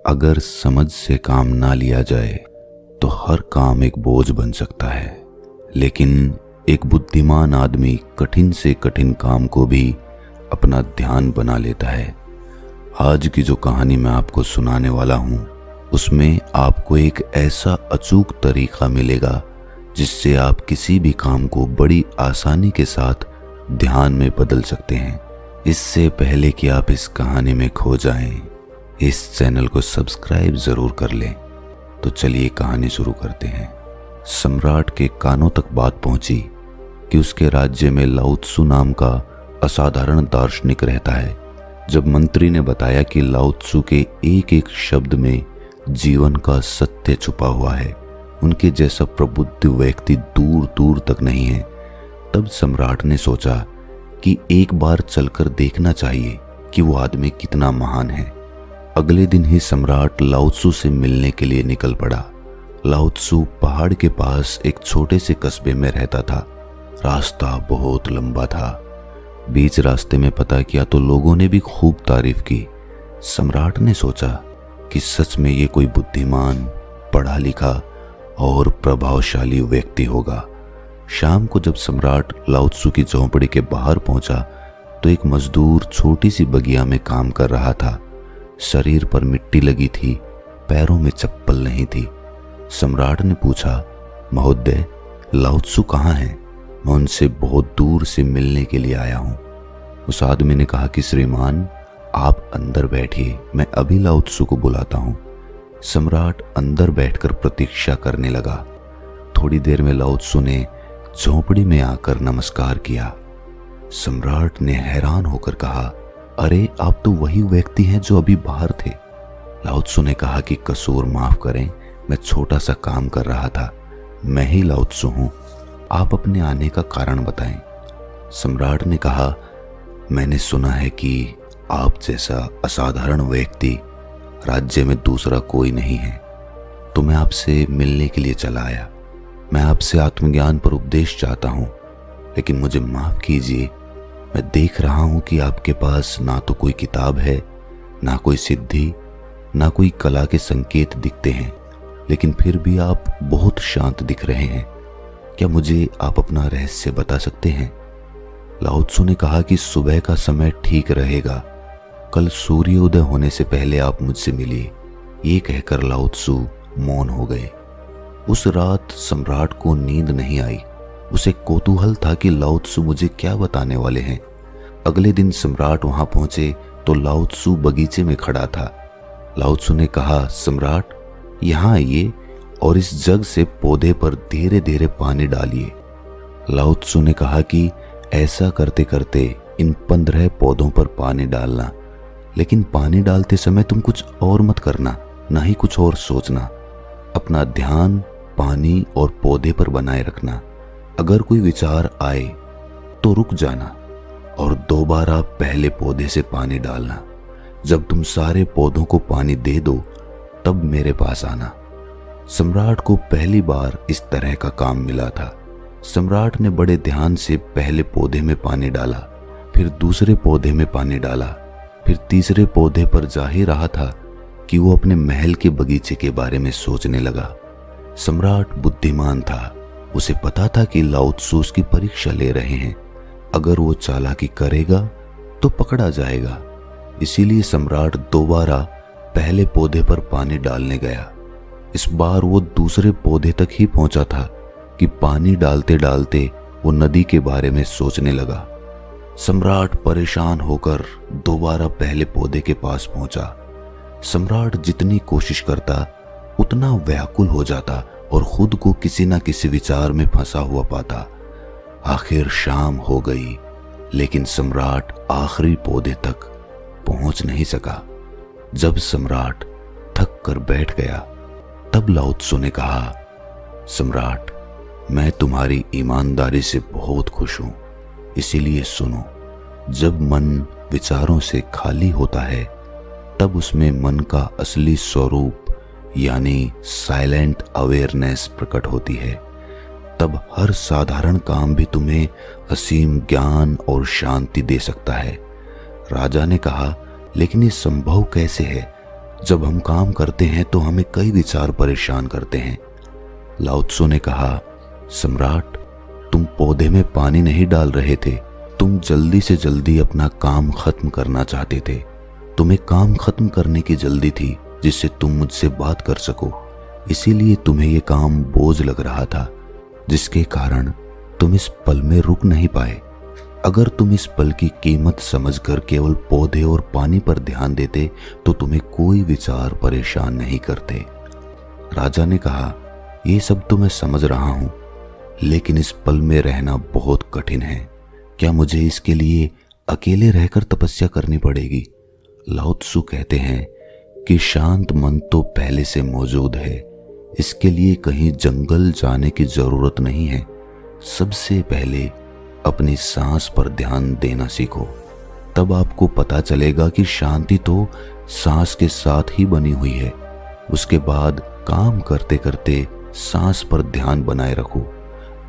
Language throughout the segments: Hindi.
अगर समझ से काम ना लिया जाए तो हर काम एक बोझ बन सकता है, लेकिन एक बुद्धिमान आदमी कठिन से कठिन काम को भी अपना ध्यान बना लेता है। आज की जो कहानी मैं आपको सुनाने वाला हूँ उसमें आपको एक ऐसा अचूक तरीका मिलेगा जिससे आप किसी भी काम को बड़ी आसानी के साथ ध्यान में बदल सकते हैं। इससे पहले कि आप इस कहानी में खो जाएं, इस चैनल को सब्सक्राइब जरूर कर लें। तो चलिए कहानी शुरू करते हैं। सम्राट के कानों तक बात पहुंची कि उसके राज्य में लाओ त्सु नाम का असाधारण दार्शनिक रहता है। जब मंत्री ने बताया कि लाओ त्सु के एक एक शब्द में जीवन का सत्य छुपा हुआ है, उनके जैसा प्रबुद्ध व्यक्ति दूर दूर तक नहीं है, तब सम्राट ने सोचा कि एक बार चलकर देखना चाहिए कि वो आदमी कितना महान है। अगले दिन ही सम्राट लाओ त्सु से मिलने के लिए निकल पड़ा। लाओ त्सु पहाड़ के पास एक छोटे से कस्बे में रहता था। रास्ता बहुत लंबा था। बीच रास्ते में पता किया तो लोगों ने भी खूब तारीफ की। सम्राट ने सोचा कि सच में ये कोई बुद्धिमान, पढ़ा लिखा और प्रभावशाली व्यक्ति होगा। शाम को जब सम्राट लाओ त्सु की झोंपड़ी के बाहर पहुंचा तो एक मजदूर छोटी सी बगिया में काम कर रहा था। शरीर पर मिट्टी लगी थी, पैरों में चप्पल नहीं थी। सम्राट ने पूछा, महोदय, लाओ त्सु कहाँ है? मैं उनसे बहुत दूर से मिलने के लिए आया हूँ। उस आदमी ने कहा कि श्रीमान, आप अंदर बैठिए, मैं अभी लाओ त्सु को बुलाता हूँ। सम्राट अंदर बैठकर प्रतीक्षा करने लगा। थोड़ी देर में लाओ त्सु ने झोंपड़ी में आकर नमस्कार किया। सम्राट ने हैरान होकर कहा, अरे आप तो वही व्यक्ति हैं जो अभी बाहर थे। लाओ त्सु ने कहा कि कसूर माफ करें, मैं छोटा सा काम कर रहा था। मैं ही लाओ त्सु हूँ, आप अपने आने का कारण बताएं। सम्राट ने कहा, मैंने सुना है कि आप जैसा असाधारण व्यक्ति राज्य में दूसरा कोई नहीं है, तो मैं आपसे मिलने के लिए चला आया। मैं आपसे आत्मज्ञान पर उपदेश चाहता हूँ, लेकिन मुझे माफ कीजिए, मैं देख रहा हूँ कि आपके पास ना तो कोई किताब है, ना कोई सिद्धि, ना कोई कला के संकेत दिखते हैं, लेकिन फिर भी आप बहुत शांत दिख रहे हैं। क्या मुझे आप अपना रहस्य बता सकते हैं? लाओ त्सु ने कहा कि सुबह का समय ठीक रहेगा, कल सूर्योदय होने से पहले आप मुझसे मिलिए। ये कहकर लाओ त्सु मौन हो गए। उस रात सम्राट को नींद नहीं आई। उसे कौतूहल था कि लाओ त्सु मुझे क्या बताने वाले हैं। अगले दिन सम्राट वहां पहुंचे तो लाओ त्सु बगीचे में खड़ा था। लाओ त्सु ने कहा, सम्राट, यहाँ आइए और इस जग से पौधे पर धीरे धीरे पानी डालिए। लाओ त्सु ने कहा कि ऐसा करते करते इन 15 पौधों पर पानी डालना, लेकिन पानी डालते समय तुम कुछ और मत करना, ना ही कुछ और सोचना। अपना ध्यान पानी और पौधे पर बनाए रखना। अगर कोई विचार आए तो रुक जाना और दोबारा पहले पौधे से पानी डालना। जब तुम सारे पौधों को पानी दे दो तब मेरे पास आना। सम्राट को पहली बार इस तरह का काम मिला था। सम्राट ने बड़े ध्यान से पहले पौधे में पानी डाला, फिर दूसरे पौधे में पानी डाला, फिर तीसरे पौधे पर जा ही रहा था कि वो अपने महल के बगीचे के बारे में सोचने लगा। सम्राट बुद्धिमान था। उसे पता था कि लाओ त्सु उसकी परीक्षा ले रहे हैं। अगर वो चालाकी करेगा तो पकड़ा जाएगा। इसीलिए सम्राट दोबारा पहले पौधे पर पानी डालने गया। इस बार वो दूसरे पौधे तक ही पहुंचा था कि पानी डालते डालते वो नदी के बारे में सोचने लगा। सम्राट परेशान होकर दोबारा पहले पौधे के पास पहुंचा। सम्राट जितनी कोशिश करता उतना व्याकुल हो जाता और खुद को किसी न किसी विचार में फंसा हुआ पाता। आखिर शाम हो गई, लेकिन सम्राट आखिरी पौधे तक पहुंच नहीं सका। जब सम्राट थक कर बैठ गया तब लाओ त्सु ने कहा, सम्राट, मैं तुम्हारी ईमानदारी से बहुत खुश हूं, इसीलिए सुनो। जब मन विचारों से खाली होता है तब उसमें मन का असली स्वरूप यानी साइलेंट अवेयरनेस प्रकट होती है। तब हर साधारण काम भी तुम्हें असीम ज्ञान और शांति दे सकता है। राजा ने कहा, लेकिन ये संभव कैसे है जब हम काम करते हैं तो हमें कई विचार परेशान करते हैं। लाओ त्सु ने कहा, सम्राट, तुम पौधे में पानी नहीं डाल रहे थे, तुम जल्दी से जल्दी अपना काम खत्म करना चाहते थे। तुम्हें काम खत्म करने की जल्दी थी जिससे तुम मुझसे बात कर सको, इसीलिए तुम्हें यह काम बोझ लग रहा था, जिसके कारण तुम इस पल में रुक नहीं पाए। अगर तुम इस पल की कीमत समझकर केवल पौधे और पानी पर ध्यान देते तो तुम्हें कोई विचार परेशान नहीं करते। राजा ने कहा, ये सब तो मैं समझ रहा हूं, लेकिन इस पल में रहना बहुत कठिन है। क्या मुझे इसके लिए अकेले रहकर तपस्या करनी पड़ेगी? लाओ त्सु कहते हैं कि शांत मन तो पहले से मौजूद है, इसके लिए कहीं जंगल जाने की जरूरत नहीं है। सबसे पहले अपनी सांस पर ध्यान देना सीखो, तब आपको पता चलेगा कि शांति तो सांस के साथ ही बनी हुई है। उसके बाद काम करते करते सांस पर ध्यान बनाए रखो।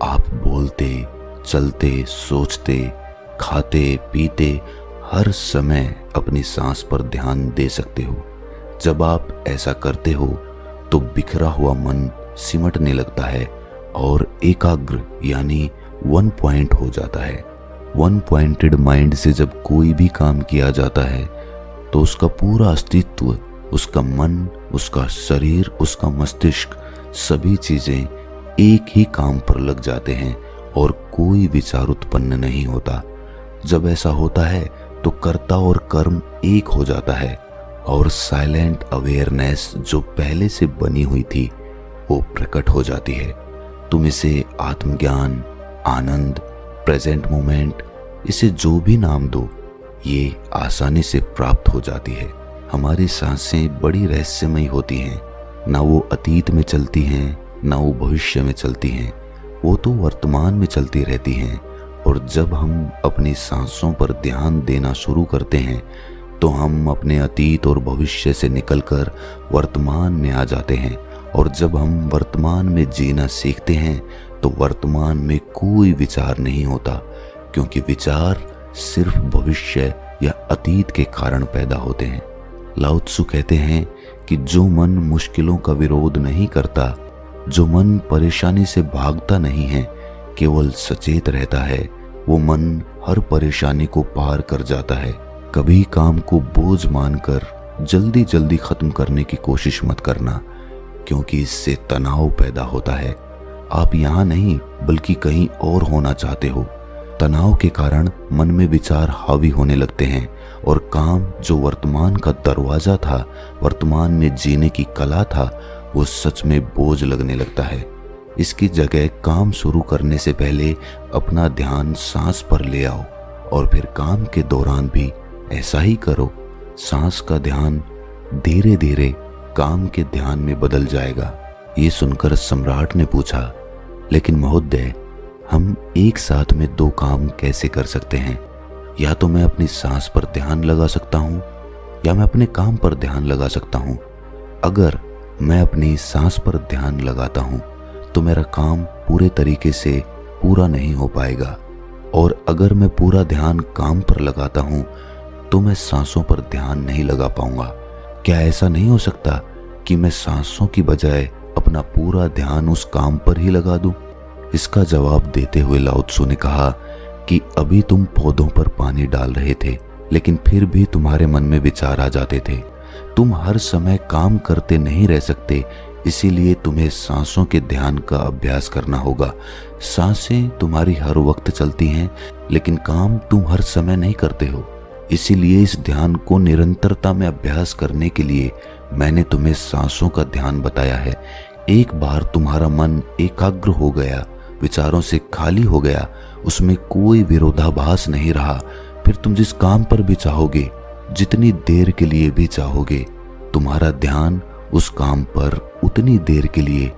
आप बोलते, चलते, सोचते, खाते, पीते हर समय अपनी सांस पर ध्यान दे सकते हो। जब आप ऐसा करते हो तो बिखरा हुआ मन सिमटने लगता है और एकाग्र यानी वन पॉइंट हो जाता है। वन पॉइंटेड माइंड से जब कोई भी काम किया जाता है तो उसका पूरा अस्तित्व, उसका मन, उसका शरीर, उसका मस्तिष्क, सभी चीजें एक ही काम पर लग जाते हैं और कोई विचार उत्पन्न नहीं होता। जब ऐसा होता है तो कर्ता और कर्म एक हो जाता है और साइलेंट अवेयरनेस जो पहले से बनी हुई थी वो प्रकट हो जाती है। तुम इसे आत्मज्ञान, आनंद, प्रेजेंट मोमेंट, इसे जो भी नाम दो, ये आसानी से प्राप्त हो जाती है। हमारी सांसें बड़ी रहस्यमयी होती हैं, ना वो अतीत में चलती हैं ना वो भविष्य में चलती हैं, वो तो वर्तमान में चलती रहती हैं। और जब हम अपनी सांसों पर ध्यान देना शुरू करते हैं तो हम अपने अतीत और भविष्य से निकलकर वर्तमान में आ जाते हैं। और जब हम वर्तमान में जीना सीखते हैं तो वर्तमान में कोई विचार नहीं होता, क्योंकि विचार सिर्फ भविष्य या अतीत के कारण पैदा होते हैं। लाओ त्सु कहते हैं कि जो मन मुश्किलों का विरोध नहीं करता, जो मन परेशानी से भागता नहीं है, केवल सचेत रहता है, वो मन हर परेशानी को पार कर जाता है। कभी काम को बोझ मानकर जल्दी जल्दी खत्म करने की कोशिश मत करना, क्योंकि इससे तनाव पैदा होता है। आप यहाँ नहीं बल्कि कहीं और होना चाहते हो। तनाव के कारण मन में विचार हावी होने लगते हैं और काम जो वर्तमान का दरवाजा था, वर्तमान में जीने की कला था, वो सच में बोझ लगने लगता है। इसकी जगह काम शुरू करने से पहले अपना ध्यान सांस पर ले आओ और फिर काम के दौरान भी ऐसा ही करो। सांस का ध्यान धीरे धीरे काम के ध्यान में बदल जाएगा। ये सुनकर सम्राट ने पूछा, लेकिन महोदय, हम एक साथ में दो काम कैसे कर सकते हैं? या तो मैं अपनी सांस पर ध्यान लगा सकता हूँ या मैं अपने काम पर ध्यान लगा सकता हूँ। अगर मैं अपनी सांस पर ध्यान लगाता हूँ तो मेरा काम पूरे तरीके से पूरा नहीं हो पाएगा, और अगर मैं पूरा ध्यान काम पर लगाता हूँ तो मैं सांसों पर ध्यान नहीं लगा पाऊंगा। क्या ऐसा नहीं हो सकता कि मैं सांसों की बजाय अपना पूरा ध्यान उस काम पर ही लगा दूं? इसका जवाब देते हुए लाओ त्सु ने कहा कि अभी तुम पौधों पर पानी डाल रहे थे, लेकिन फिर भी तुम्हारे मन में विचार आ जाते थे। तुम हर समय काम करते नहीं रह सकते, इसीलिए तुम्हें सांसों के ध्यान का अभ्यास करना होगा। सांसें तुम्हारी हर वक्त चलती हैं, लेकिन काम तुम हर समय नहीं करते हो। इसीलिए इस ध्यान को निरंतरता में अभ्यास करने के लिए मैंने तुम्हें सांसों का ध्यान बताया है। एक बार तुम्हारा मन एकाग्र हो गया, विचारों से खाली हो गया, उसमें कोई विरोधाभास नहीं रहा, फिर तुम जिस काम पर भी चाहोगे, जितनी देर के लिए भी चाहोगे, तुम्हारा ध्यान उस काम पर उतनी देर के लिए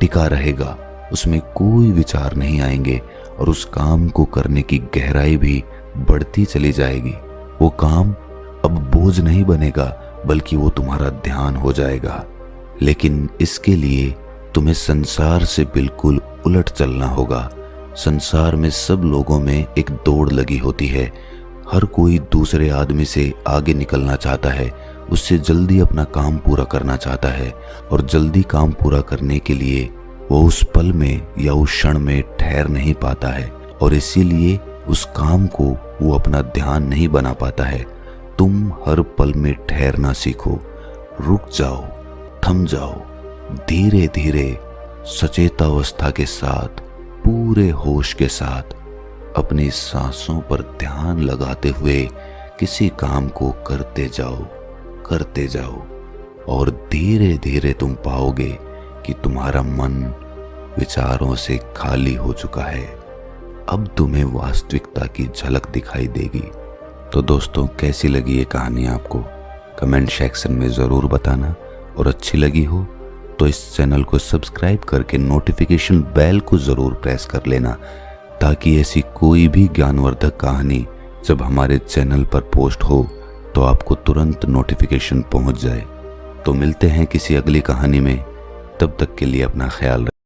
टिका रहेगा। उसमें कोई विचार नहीं आएंगे और उस काम को करने की गहराई भी बढ़ती चली जाएगी। वो काम अब बोझ नहीं बनेगा, बल्कि वो तुम्हारा ध्यान हो जाएगा। लेकिन इसके लिए तुम्हें संसार से बिल्कुल उलट चलना होगा। संसार में सब लोगों में एक दौड़ लगी होती है। हर कोई दूसरे आदमी से आगे निकलना चाहता है। उससे जल्दी अपना काम पूरा करना चाहता है और जल्दी काम पूरा करने के लिए वो उस पल में या उस क्षण में ठहर नहीं पाता है और इसीलिए उस काम को वो अपना ध्यान नहीं बना पाता है। तुम हर पल में ठहरना सीखो, रुक जाओ, थम जाओ, धीरे धीरे सचेतावस्था के साथ, पूरे होश के साथ अपनी सांसों पर ध्यान लगाते हुए किसी काम को करते जाओ और धीरे धीरे तुम पाओगे कि तुम्हारा मन विचारों से खाली हो चुका है। अब तुम्हें वास्तविकता की झलक दिखाई देगी। तो दोस्तों, कैसी लगी ये कहानी आपको? कमेंट सेक्शन में ज़रूर बताना, और अच्छी लगी हो तो इस चैनल को सब्सक्राइब करके नोटिफिकेशन बेल को ज़रूर प्रेस कर लेना, ताकि ऐसी कोई भी ज्ञानवर्धक कहानी जब हमारे चैनल पर पोस्ट हो तो आपको तुरंत नोटिफिकेशन पहुंच जाए। तो मिलते हैं किसी अगली कहानी में, तब तक के लिए अपना ख्याल रखें।